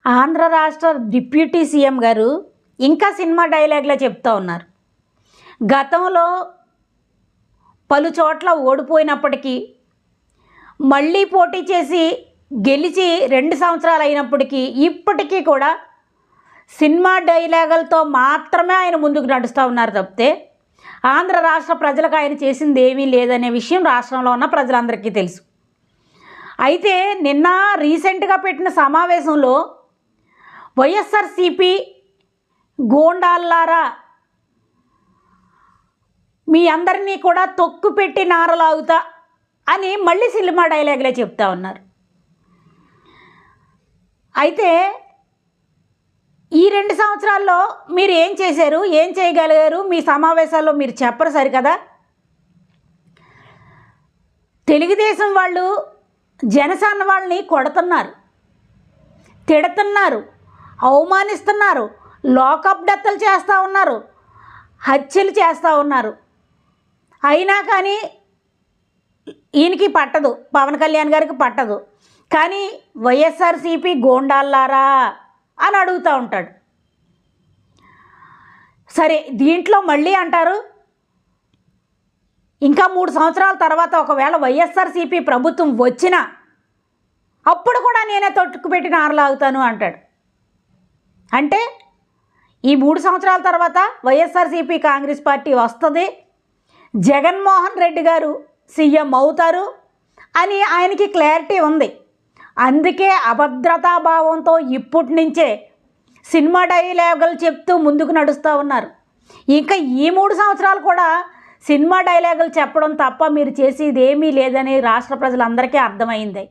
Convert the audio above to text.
ఆంధ్ర రాష్ట్ర deputy CM గారు ఇంకా సినిమా డైలాగ్లో చెప్తూ ఉన్నారు. గతంలో పలు చోట్ల ఓడిపోయినప్పటికీ మళ్ళీ పోటీ చేసి గెలిచి 2 సంవత్సరాలు అయినప్పటికీ ఇప్పటికీ కూడా సినిమా డైలాగులతో మాత్రమే ఆయన ముందుకు నడుస్తూ ఉన్నారు తప్పితే ఆంధ్ర రాష్ట్ర ప్రజలకు ఆయన చేసింది ఏమీ లేదనే విషయం రాష్ట్రంలో ఉన్న ప్రజలందరికీ తెలుసు. అయితే నిన్న రీసెంట్గా పెట్టిన సమావేశంలో వైఎస్ఆర్సీపీ గోండాల్లారా మీ అందరినీ కూడా తొక్కు పెట్టి నారలాగుతా అని మళ్ళీ సినిమా డైలాగులే చెప్తా ఉన్నారు. అయితే ఈ 2 సంవత్సరాల్లో మీరు ఏం చేశారు, ఏం చేయగలిగారు, మీ సమావేశాల్లో మీరు చెప్పరు సరికదా. తెలుగుదేశం వాళ్ళు జనసేన వాళ్ళని కొడుతున్నారు, తిడుతున్నారు, అవమానిస్తున్నారు, లోకప్ డెత్తులు చేస్తూ ఉన్నారు, హత్యలు చేస్తూ ఉన్నారు. అయినా కానీ ఈయనకి పట్టదు, పవన్ కళ్యాణ్ గారికి పట్టదు. కానీ వైఎస్ఆర్సీపీ గోండాల్లారా అని అడుగుతూ ఉంటాడు. సరే, దీంట్లో మళ్ళీ అంటారు ఇంకా 3 సంవత్సరాల తర్వాత ఒకవేళ వైఎస్ఆర్సీపీ ప్రభుత్వం వచ్చినా అప్పుడు కూడా నేనే తొట్టుకు పెట్టి నారలాగుతాను అంటాడు. అంటే ఈ 3 సంవత్సరాల తర్వాత వైఎస్ఆర్సీపీ కాంగ్రెస్ పార్టీ వస్తుంది, జగన్మోహన్ రెడ్డి గారు సీఎం అవుతారు అని ఆయనకి క్లారిటీ ఉంది. అందుకే అభద్రతాభావంతో ఇప్పటి నుంచే సినిమా డైలాగులు చెప్తూ ముందుకు నడుస్తూ ఉన్నారు. ఇంకా ఈ 3 సంవత్సరాలు కూడా సినిమా డైలాగులు చెప్పడం తప్ప మీరు చేసేది ఏమీ లేదని రాష్ట్ర ప్రజలందరికీ అర్థమైంది.